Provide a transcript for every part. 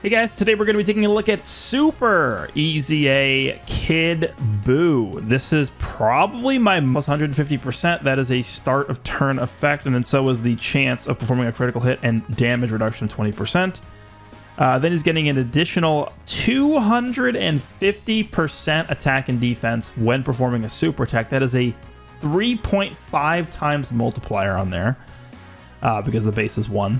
Hey guys, today we're going to be taking a look at Super EZA Kid Buu. This is probably my most 150%. That is a start of turn effect, and then so is the chance of performing a critical hit and damage reduction of 20%. Then he's getting an additional 250% attack and defense when performing a super attack. That is a 3.5 times multiplier on there because the base is 1.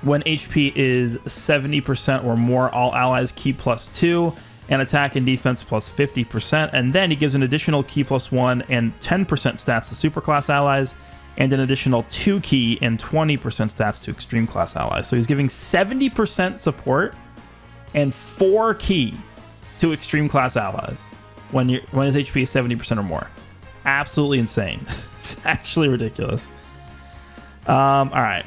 When HP is 70% or more, all allies key +2 and attack and defense +50%. And then he gives an additional key +1 and 10% stats to super class allies, and an additional 2 key and 20% stats to extreme class allies. So he's giving 70% support and 4 key to extreme class allies when his HP is 70% or more. Absolutely insane. It's actually ridiculous. All right.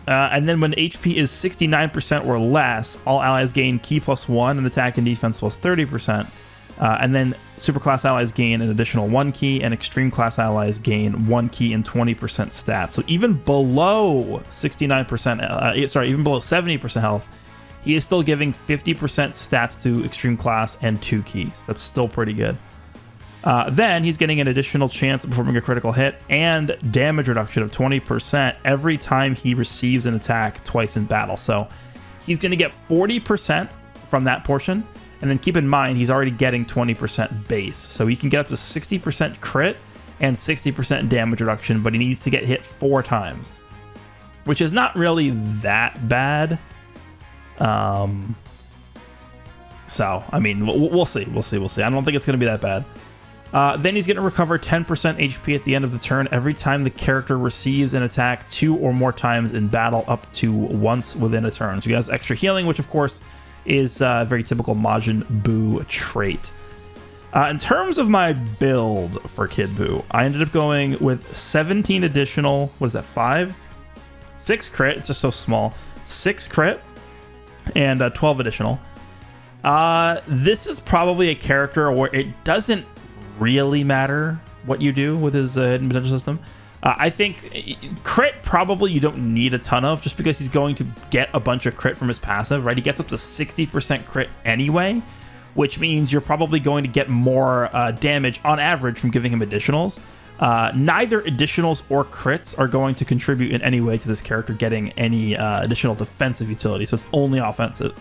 And then when HP is 69% or less, all allies gain key +1 and attack and defense +30%. And then super class allies gain an additional 1 key, and extreme class allies gain 1 key and 20% stats. So even below 69%, even below 70% health, he is still giving 50% stats to extreme class and 2 keys. That's still pretty good. Then he's getting an additional chance of performing a critical hit and damage reduction of 20% every time he receives an attack twice in battle. So he's going to get 40% from that portion. And then keep in mind, he's already getting 20% base. So he can get up to 60% crit and 60% damage reduction, but he needs to get hit 4 times, which is not really that bad. So, I mean, we'll see. We'll see. I don't think it's going to be that bad. Then he's going to recover 10% HP at the end of the turn every time the character receives an attack 2 or more times in battle, up to once within a turn. So he has extra healing, which of course is a very typical Majin Buu trait. In terms of my build for Kid Buu, I ended up going with 17 additional, what is that, 6 crit, it's just so small, 6 crit, and 12 additional. This is probably a character where it doesn't really matter what you do with his hidden potential system. I think crit probably you don't need a ton of, just because he's going to get a bunch of crit from his passive, right? He gets up to 60% crit anyway, which means you're probably going to get more damage on average from giving him additionals. Neither additionals or crits are going to contribute in any way to this character getting any additional defensive utility. So it's only offensive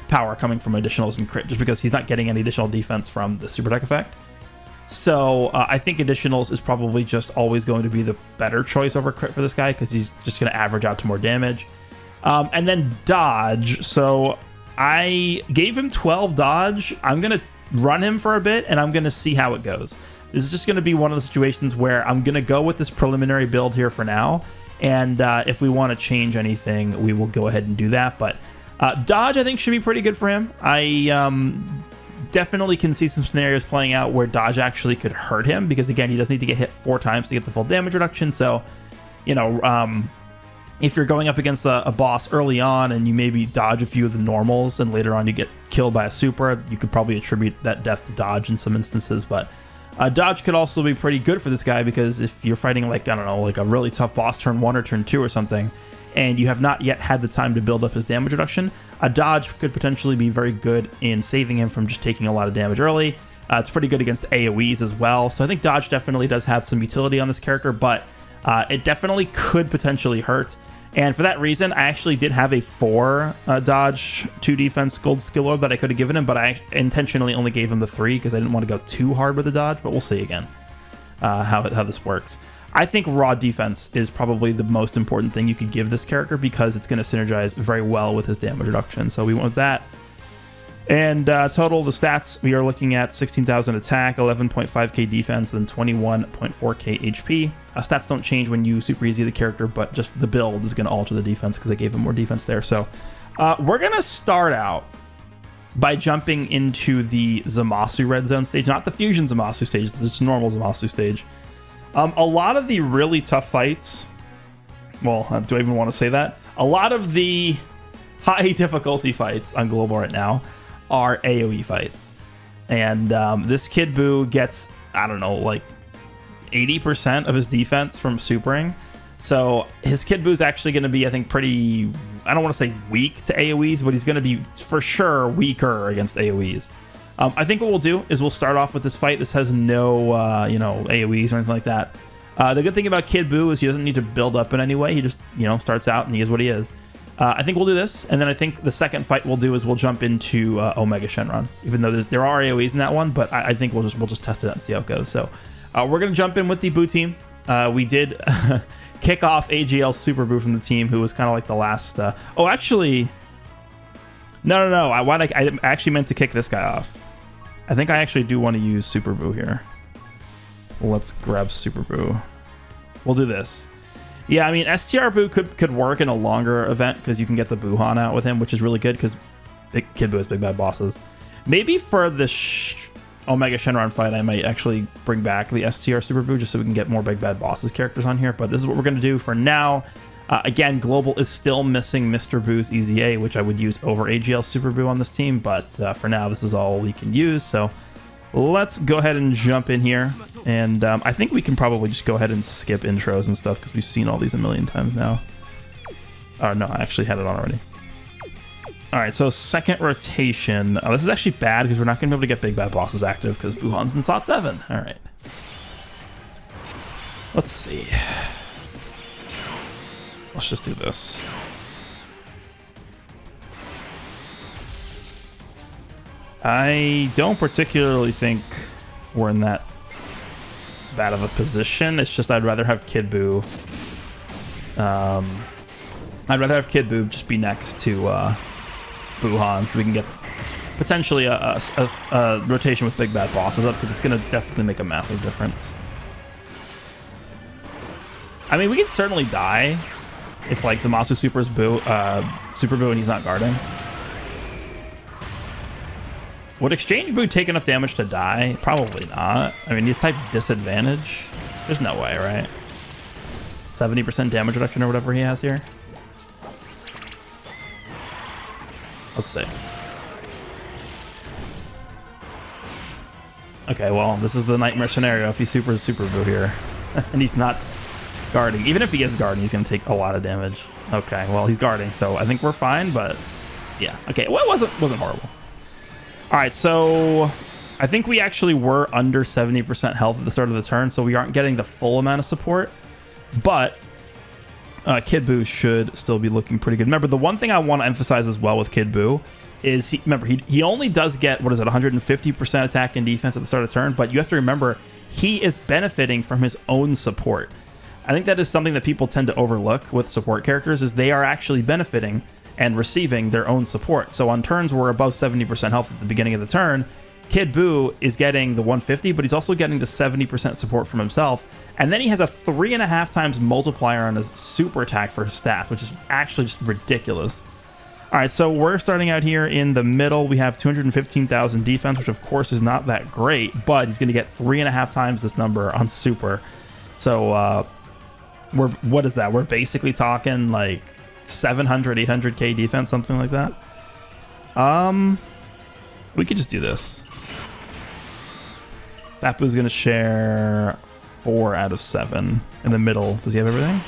power coming from additionals and crit, just because he's not getting any additional defense from the super deck effect. So I think additionals is probably just always going to be the better choice over crit for this guy, because he's just going to average out to more damage. And then dodge. So I gave him 12 dodge. I'm going to run him for a bit, and I'm going to see how it goes. This is just going to be one of the situations where I'm going to go with this preliminary build here for now. And if we want to change anything, we will go ahead and do that. But dodge, I think, should be pretty good for him. I definitely can see some scenarios playing out where dodge actually could hurt him, because, again, he does need to get hit 4 times to get the full damage reduction. So, you know, if you're going up against a boss early on and you maybe dodge a few of the normals and later on you get killed by a super, you could probably attribute that death to dodge in some instances. But dodge could also be pretty good for this guy, because if you're fighting, like, I don't know, like a really tough boss turn 1 or turn 2 or something, and you have not yet had the time to build up his damage reduction, a dodge could potentially be very good in saving him from just taking a lot of damage early. It's pretty good against AoEs as well. So I think dodge definitely does have some utility on this character, but it definitely could potentially hurt. And for that reason, I actually did have a 4 dodge, 2 defense gold skill orb that I could have given him, but I intentionally only gave him the 3 because I didn't want to go too hard with the dodge. But we'll see again how this works. I think raw defense is probably the most important thing you could give this character, because it's going to synergize very well with his damage reduction. So we went with that. And total, the stats, we are looking at 16,000 attack, 11.5k defense, and 21.4k HP. Stats don't change when you super easy the character, but just the build is going to alter the defense because I gave him more defense there. So we're going to start out by jumping into the Zamasu red zone stage, not the fusion Zamasu stage, the normal Zamasu stage. A lot of the really tough fights, well, do I even want to say that? A lot of the high difficulty fights on Global right now are AoE fights. And this Kid Buu gets, I don't know, like 80% of his defense from supering. So his Kid Buu is actually going to be, I think, pretty I don't want to say weak to AoEs, but he's going to be for sure weaker against AoEs. I think what we'll do is we'll start off with this fight. This has no, you know, AoEs or anything like that. The good thing about Kid Buu is he doesn't need to build up in any way. He just, you know, starts out and he is what he is. I think we'll do this, and then I think the second fight we'll do is we'll jump into Omega Shenron, even though there are AoEs in that one, but I think we'll just test it out and see how it goes. So we're gonna jump in with the Buu team. We did kick off AGL Super Buu from the team, who was kind of like the last. Oh, actually, no. I actually meant to kick this guy off. I think I actually do want to use Super Buu here. Let's grab Super Buu. We'll do this. Yeah, I mean, STR Buu could work in a longer event because you can get the Buuhan out with him, which is really good because Kid Buu has big bad bosses. Maybe for the Omega Shenron fight, I might actually bring back the STR Super Buu just so we can get more big bad bosses characters on here. But this is what we're going to do for now. Again, Global is still missing Mr. Buu's EZA, which I would use over AGL Super Buu on this team. But for now, this is all we can use. So let's go ahead and jump in here. And I think we can probably just go ahead and skip intros and stuff because we've seen all these a million times now. Oh, no, I actually had it on already. All right, so second rotation. This is actually bad because we're not going to be able to get big bad bosses active because Buuhan's in slot 7. All right. Let's see. Let's just do this. I don't particularly think we're in that bad of a position. It's just I'd rather have Kid Buu. I'd rather have Kid Buu just be next to Buuhan so we can get potentially a rotation with big bad bosses up because it's going to definitely make a massive difference. I mean, we could certainly die if like Zamasu Super Buu and he's not guarding. Would Exchange Buu take enough damage to die? Probably not. I mean, he's type disadvantage. There's no way, right? 70% damage reduction or whatever he has here. Let's see. Okay, well, this is the nightmare scenario if he supers Super Buu here. And he's not guarding. Even if he is guarding, he's going to take a lot of damage. Okay, well, he's guarding, so I think we're fine, but yeah. Okay, well, it wasn't horrible. All right, so I think we actually were under 70% health at the start of the turn, so we aren't getting the full amount of support, but Kid Buu should still be looking pretty good. Remember, the one thing I want to emphasize as well with Kid Buu is, he only does get, what is it, 150% attack and defense at the start of the turn, but you have to remember, he is benefiting from his own support. I think that is something that people tend to overlook with support characters, is they are actually benefiting and receiving their own support. So on turns where we're above 70% health at the beginning of the turn, Kid Buu is getting the 150, but he's also getting the 70% support from himself. And then he has a 3.5 times multiplier on his super attack for his stats, which is actually just ridiculous. All right, so we're starting out here in the middle. We have 215,000 defense, which of course is not that great, but he's going to get 3.5 times this number on super. So what is that? We're basically talking like 700, 800k defense, something like that. We could just do this. Fat Buu's gonna share 4 out of 7 in the middle. Does he have everything?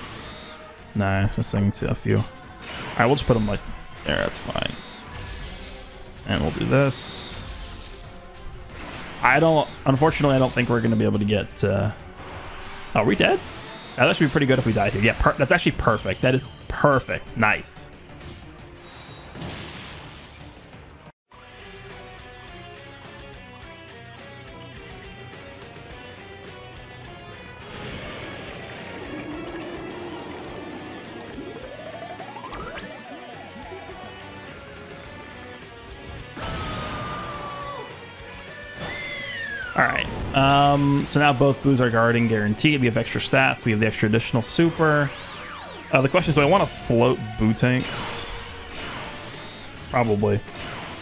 Nah, he's missing a few. All right, we'll just put him like there. That's fine. And we'll do this. Unfortunately, I don't think we're gonna be able to get. Oh, are we dead? That should be pretty good if we died here. Yeah, that's actually perfect. That is perfect. Nice. All right. So now both Buus are guarding guaranteed. We have extra stats. We have the extra additional super. The question is, do I want to float Buu tanks? Probably.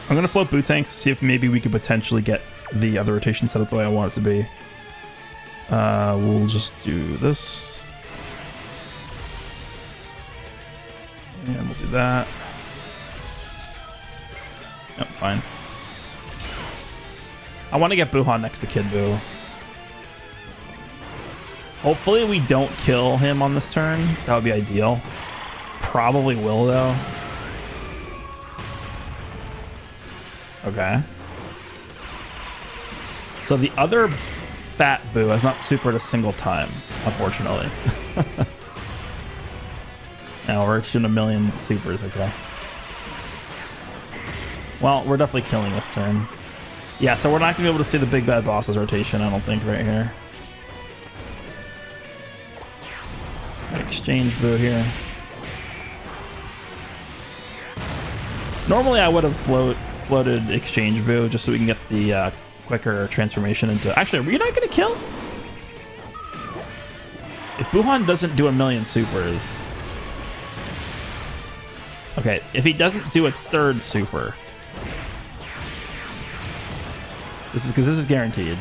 I'm going to float Buu tanks to see if maybe we could potentially get the other rotation set up the way I want it to be. We'll just do this. And we'll do that. Yep, fine. I want to get Buuhan next to Kid Buu. Hopefully we don't kill him on this turn. That would be ideal. Probably will, though. Okay. So the other Fat Boo has not supered a single time, unfortunately. Now we're shooting a million supers, okay. Well, we're definitely killing this turn. Yeah, so we're not going to be able to see the big bad boss's rotation, I don't think, right here. Exchange Boo here. Normally I would have floated Exchange Boo just so we can get the quicker transformation into... Actually, are we not going to kill? If Buuhan doesn't do a million supers... Okay, if he doesn't do a third super... This is because this is guaranteed.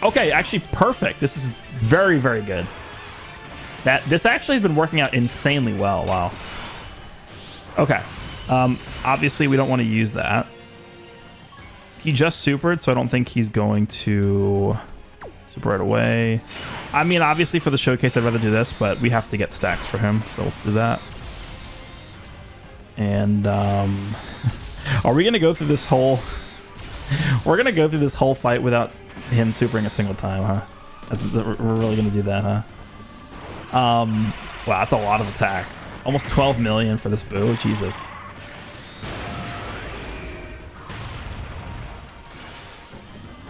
Okay, actually perfect. This is very, very good. This actually has been working out insanely well. Wow. Okay. Obviously, we don't want to use that. He just supered, so I don't think he's going to super right away. I mean, obviously, for the showcase, I'd rather do this, but we have to get stacks for him, so let's do that. And, are we going to go through this whole... We're going to go through this whole fight without him supering a single time, huh? We're really going to do that, huh? Wow, that's a lot of attack. Almost 12 million for this Boo. Jesus.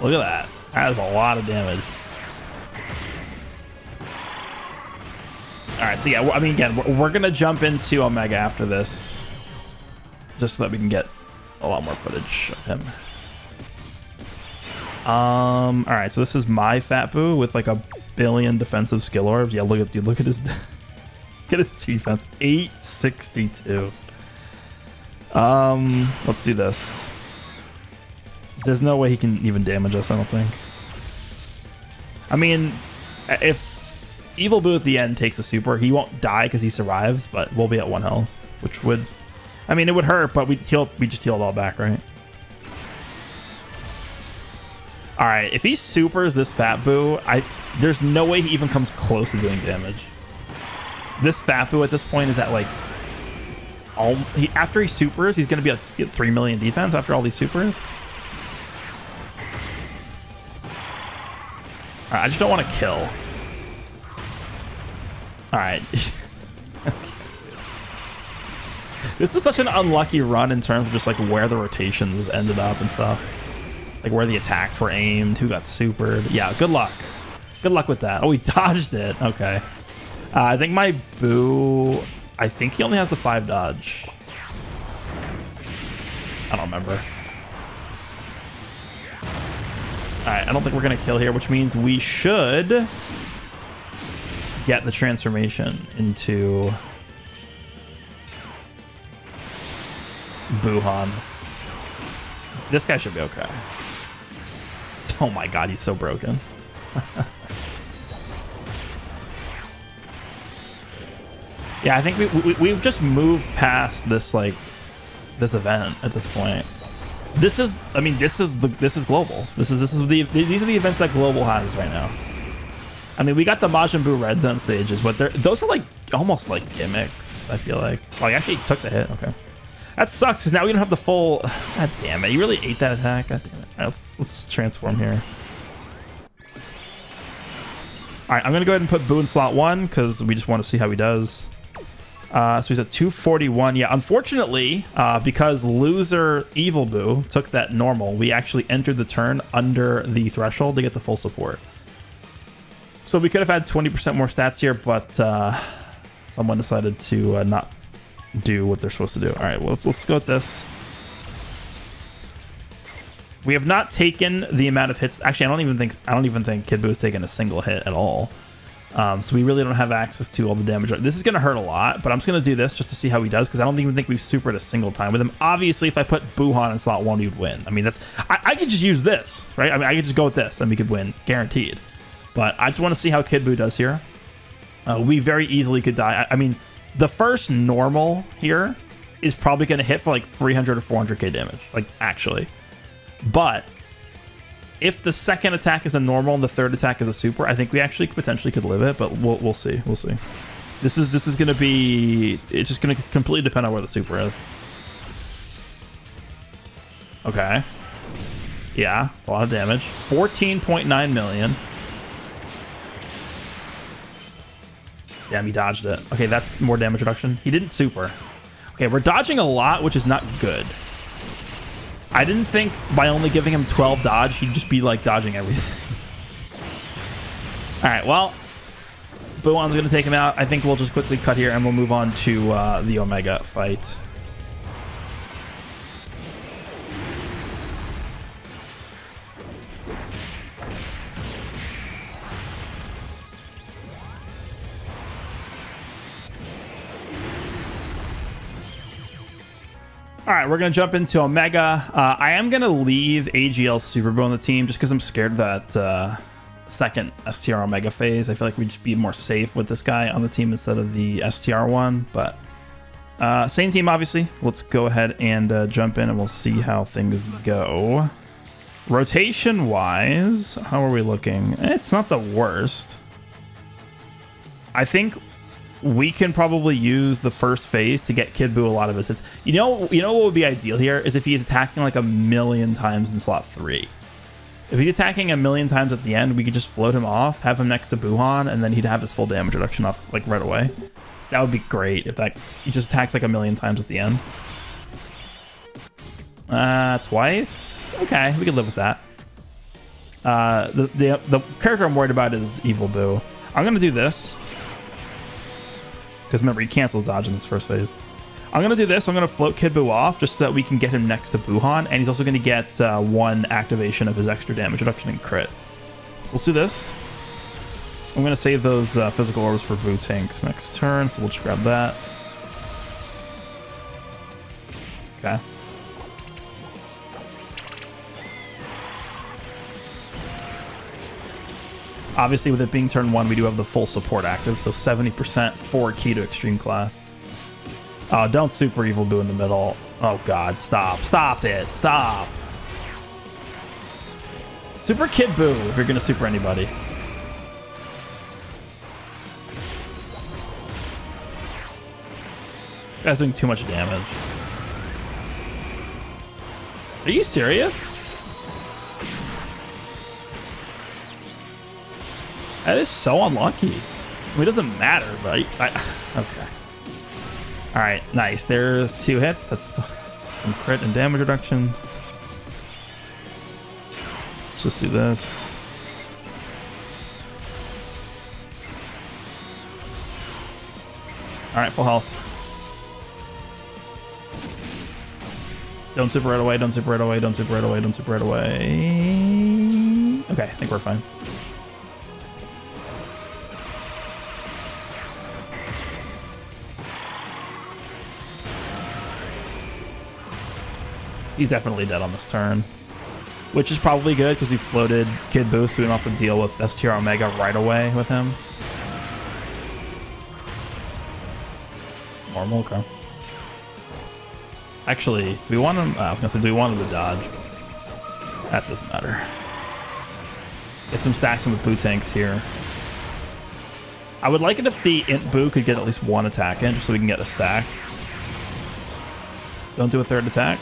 Look at that. That is a lot of damage. Alright, so yeah, I mean, again, we're going to jump into Omega after this. Just so that we can get a lot more footage of him. Alright, so this is my Fat Boo with like 1 billion defensive skill orbs. Yeah, look at, dude, look at his... Get his defense. 862. Let's do this. There's no way he can even damage us, I don't think. I mean, if Evil Boo at the end takes a super, he won't die because he survives, but we'll be at 1 health, which would... I mean, it would hurt, but we just heal it all back, right? Alright, if he supers this Fat Boo, there's no way he even comes close to doing damage. This Fat Boo at this point is at like after he supers, he's gonna be at 3 million defense after all these supers. Alright, I just don't want to kill. Alright. This was such an unlucky run in terms of just like where the rotations ended up and stuff. Like where the attacks were aimed, who got supered. Yeah, good luck. Good luck with that. Oh, he dodged it. Okay. I think my Boo... I think he only has the 5 dodge. I don't remember. Alright, I don't think we're going to kill here, which means we should get the transformation into Buuhan. This guy should be okay. Oh my god, he's so broken. Yeah, I think we've just moved past this like this event at this point. This is, I mean, this is global. These are the events that global has right now. I mean, we got the Majin Buu Red Zone stages, but those are like almost like gimmicks. I feel like. Oh, he actually took the hit. Okay, that sucks because now we don't have the full. God damn it! You really ate that attack. God damn it! All right, let's transform here. All right, I'm gonna go ahead and put Boo in slot 1 because we just want to see how he does. So he's at 241. Yeah, unfortunately, because loser Evil Boo took that normal, we actually entered the turn under the threshold to get the full support. So we could have had 20% more stats here, but someone decided to not do what they're supposed to do. All right, well, let's go with this. We have not taken the amount of hits. Actually, I don't even think Kid Buu has taken a single hit at all. So we really don't have access to all the damage. This is going to hurt a lot, but I'm just going to do this just to see how he does, because I don't even think we've supered a single time with him. Obviously, if I put Buuhan in slot 1, you'd win. I mean, I could just use this, right? I mean, I could just go with this, and we could win, guaranteed. But I just want to see how Kid Buu does here. We very easily could die. I mean, the first normal here is probably going to hit for like 300 or 400k damage, like actually. But if the second attack is a normal and the third attack is a super, I think we actually potentially could live it, but we'll see. We'll see. This is going to be... It's just going to completely depend on where the super is. Okay. Yeah, it's a lot of damage. 14.9 million. Damn, he dodged it. Okay, that's more damage reduction. He didn't super. Okay, we're dodging a lot, which is not good. I didn't think by only giving him 12 dodge, he'd just be like dodging everything. All right, well, Buon's going to take him out. I think we'll just quickly cut here and we'll move on to the Omega fight. All right, we're going to jump into Omega. I am going to leave AGL Super Boo on the team just because I'm scared that second STR Omega phase. I feel like we'd just be more safe with this guy on the team instead of the STR one. But same team, obviously. Let's go ahead and jump in and we'll see how things go. Rotation-wise, how are we looking? It's not the worst. I think we can probably use the first phase to get Kid Buu a lot of his hits. You know what would be ideal here is if he's attacking like 1,000,000 times in slot 3. If he's attacking 1,000,000 times at the end, we could just float him off, have him next to Buon, and then he'd have his full damage reduction off like right away. That would be great if he just attacks like 1,000,000 times at the end. Twice? Okay, we could live with that. The character I'm worried about is Evil Buu. I'm gonna do this. Because remember, he cancels dodge in this first phase. I'm going to do this. I'm going to float Kid Buu off just so that we can get him next to Buon. And he's also going to get one activation of his extra damage reduction and crit. So let's do this. I'm going to save those physical orbs for Buu tanks next turn. So we'll just grab that. Okay. Obviously, with it being turn 1, we do have the full support active, so 70% for key to extreme class. Oh, don't super Evil Buu in the middle. Oh god, stop. Stop it. Stop. Super Kid Buu if you're gonna super anybody. This guy's doing too much damage. Are you serious? That is so unlucky. I mean, it doesn't matter, but okay. All right, nice. There's 2 hits. That's some crit and damage reduction. Let's just do this. All right, full health. Don't super right away. Don't super right away. Don't super right away. Don't super right away. Okay, I think we're fine. He's definitely dead on this turn, which is probably good because we floated Kid Buu, so we don't have to deal with STR Omega right away with him. Normal, okay. Actually, do we want him? I was gonna say, do we want him to dodge? That doesn't matter. Get some stacks in with Buu tanks here. I would like it if the Int Buu could get at least 1 attack in, just so we can get a stack. Don't do a 3rd attack.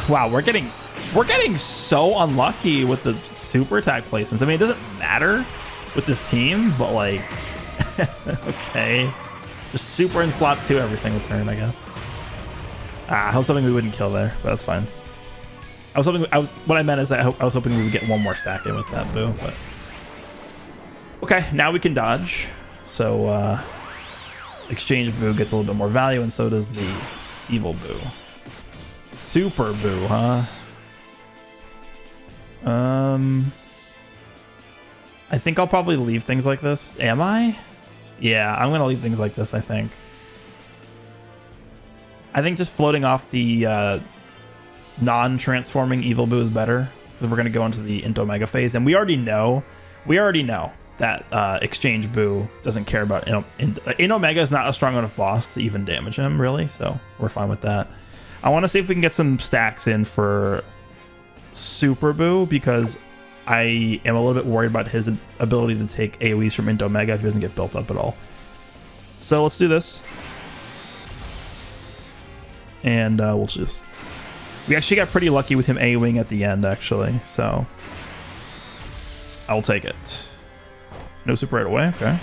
Wow, we're getting so unlucky with the super attack placements. I mean, it doesn't matter with this team, but like, okay, just super in slot 2 every single turn, I guess. I was hoping we wouldn't kill there, but that's fine. What I meant is I was hoping we would get 1 more stack in with that Buu, but okay, now we can dodge. So Exchange Buu gets a little bit more value, and so does the Evil Buu. Super Buu, huh? I think I'll probably leave things like this. Am I? Yeah, I'm gonna leave things like this, I think. I think just floating off the non-transforming Evil Buu is better, because we're gonna go into the Int Omega phase, and we already know that Exchange Buu doesn't care about Int Omega is not a strong enough boss to even damage him, really, so we're fine with that. I want to see if we can get some stacks in for Super Buu, because I am a little bit worried about his ability to take AoEs from Int Omega if he doesn't get built up at all. So let's do this. and we'll just... We actually got pretty lucky with him A-wing at the end, actually, so... I'll take it. No super right away, okay.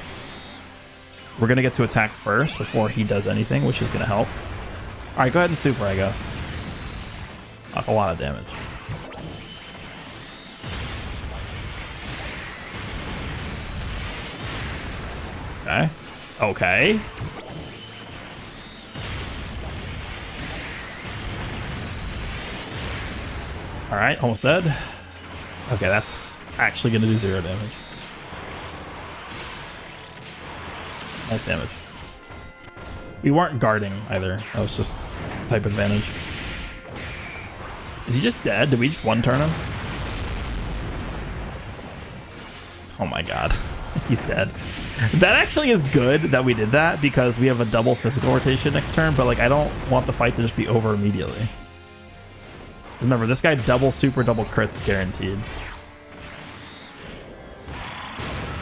We're going to get to attack first before he does anything, which is going to help. Alright, go ahead and super, I guess. That's a lot of damage. Okay. Okay. Alright, almost dead. Okay, that's actually going to do 0 damage. Nice damage. We weren't guarding either. That was just type advantage. Is he just dead? Did we just one turn him? Oh my god. He's dead. That actually is good that we did that because we have a double physical rotation next turn, but like I don't want the fight to just be over immediately. Remember, this guy double super double crits guaranteed.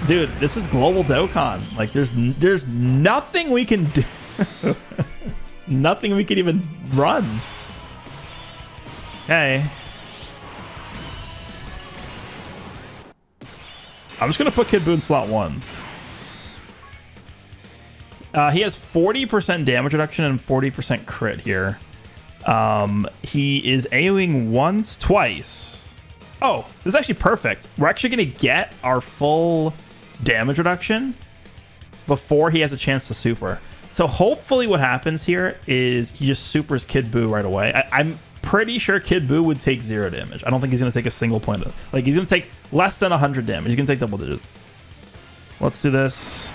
Dude, this is global Dokkan. Like there's nothing we can do. Nothing we can even run. Okay. I'm just gonna put Kid Buu in slot 1. He has 40% damage reduction and 40% crit here. He is AoEing twice. Oh, this is actually perfect. We're actually gonna get our full damage reduction before he has a chance to super. So hopefully what happens here is he just supers Kid Buu right away. I'm pretty sure Kid Buu would take 0 damage. I don't think he's going to take a single point of... Like, he's going to take less than 100 damage. He's going to take double digits. Let's do this.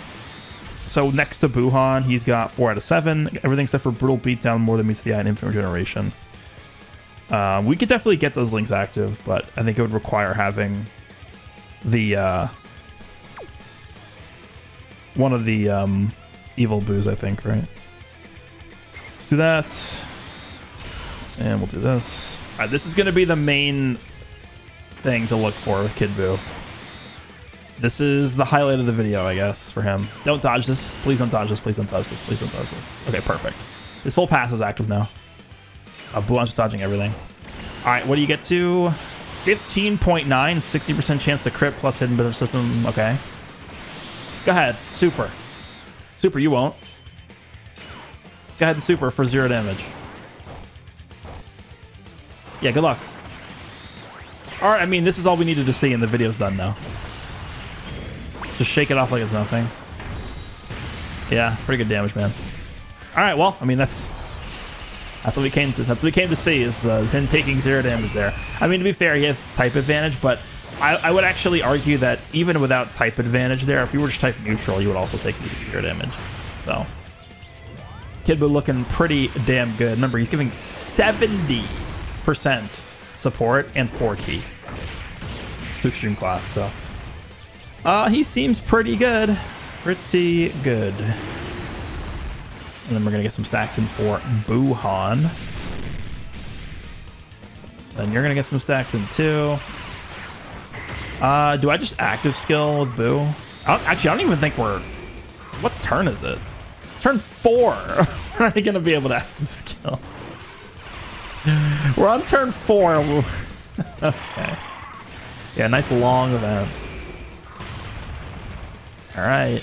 So next to Buhan, he's got 4 out of 7. Everything except for Brutal Beatdown more than meets the eye and Infinite Regeneration. We could definitely get those links active, but I think it would require having the... one of the evil Buus, I think, right? Let's do that. And we'll do this. All right, this is going to be the main thing to look for with Kid Buu. This is the highlight of the video, I guess, for him. Don't dodge this. Please don't dodge this. Please don't dodge this. Please don't dodge this. Okay, perfect. His full passive is active now. Buhan's just dodging everything. All right, what do you get to? 15.9, 60% chance to crit plus hidden bit of system. Okay. Go ahead. Super. Super, you won't. Go ahead and super for 0 damage. Yeah, good luck. Alright, I mean, this is all we needed to see and the video's done now. Just shake it off like it's nothing. Yeah, pretty good damage, man. Alright, well, I mean, that's what we came to see, is him taking 0 damage there. I mean, to be fair, he has type advantage, but I would actually argue that even without type advantage there, if you were just type neutral, you would also take 0 damage. So, Kid Buu looking pretty damn good. Remember, he's giving 70% support and 4 key to extreme class. So, he seems pretty good. Pretty good. And then we're gonna get some stacks in for Buhan. Then you're gonna get some stacks in too. Do I just active skill with Buu? Actually, I don't even think we're... What turn is it? Turn 4. We're not gonna be able to active skill. We're on turn 4. Okay. Yeah, nice long event. Alright.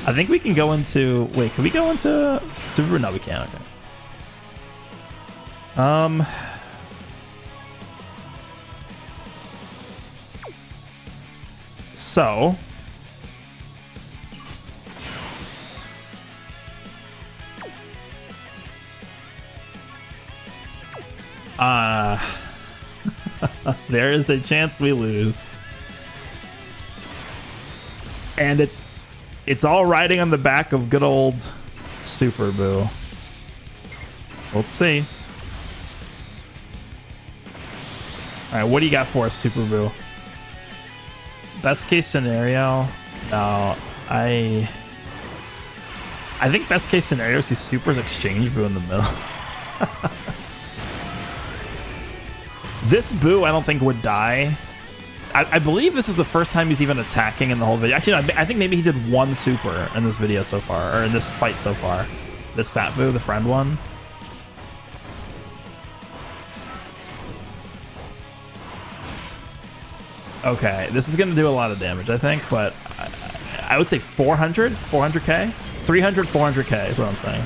I think we can go into... Wait, can we go into... Super? No, we can't. Okay. So... there is a chance we lose. And it's all riding on the back of good old Super Buu. Let's see. Alright, what do you got for us, Super Buu? Best case scenario? No, I think best case scenario is he supers exchange Buu in the middle. This Buu, I don't think would die. I believe this is the first time he's even attacking in the whole video. Actually, I think maybe he did 1 super in this video so far, or in this fight so far. This Fat Boo, the friend one. Okay, this is going to do a lot of damage, I think, but I would say 400? 400k? 300, 400k is what I'm saying.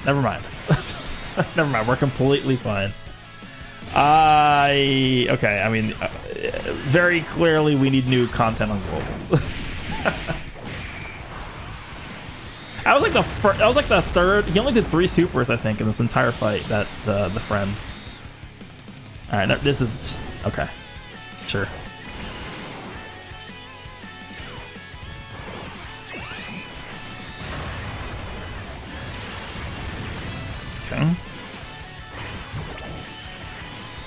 Never mind. Never mind, we're completely fine. Okay, I mean, very clearly we need new content on Global. That was like the third. He only did 3 supers, I think, in this entire fight. That the friend. All right, no, this is just okay. Sure. Okay.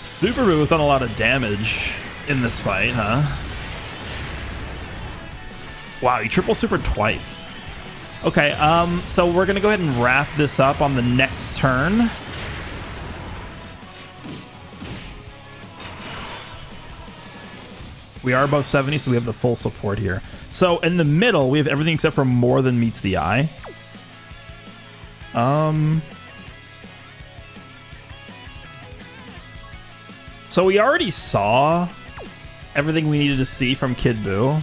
Super Boo has done a lot of damage in this fight, huh? Wow, he triple supered twice. Okay, so we're gonna go ahead and wrap this up on the next turn. We are above 70, so we have the full support here. So in the middle, we have everything except for More Than Meets the Eye. So we already saw everything we needed to see from Kid Buu.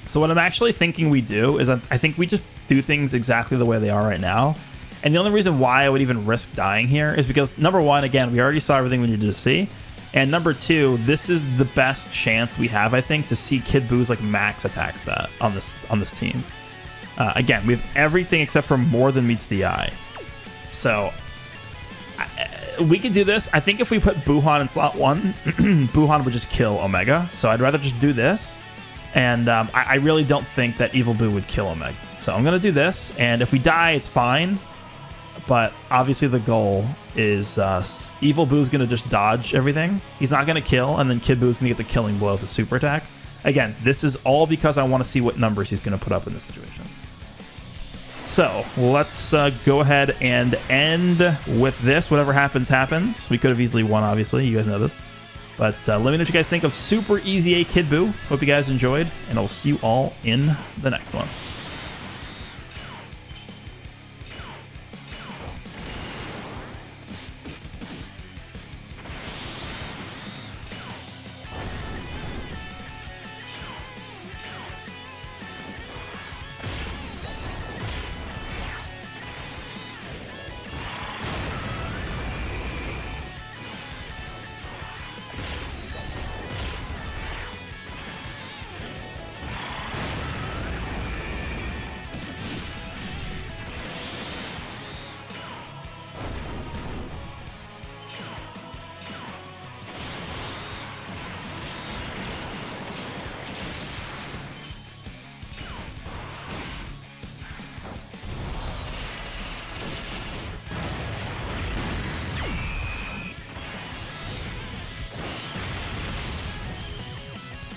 So what I'm actually thinking we do is I think we just do things exactly the way they are right now. And the only reason why I would even risk dying here is because, number one, again, we already saw everything we needed to see. And number two, this is the best chance we have, I think, to see Kid Buu's like max attack stat on this team. Again, we have everything except for More Than Meets the Eye. So we could do this. I think if we put Buuhan in slot 1, Buuhan would just kill Omega. So I'd rather just do this. And I really don't think that Evil Buu would kill Omega. So I'm going to do this. And if we die, it's fine. But obviously the goal is Evil Boo's going to just dodge everything. He's not going to kill. And then Kid Buu's going to get the killing blow with the super attack. Again, this is all because I want to see what numbers he's going to put up in this situation. So let's go ahead and end with this. Whatever happens, happens. We could have easily won, obviously. You guys know this. But let me know what you guys think of Super Easy A Kid Buu. Hope you guys enjoyed, and I'll see you all in the next one.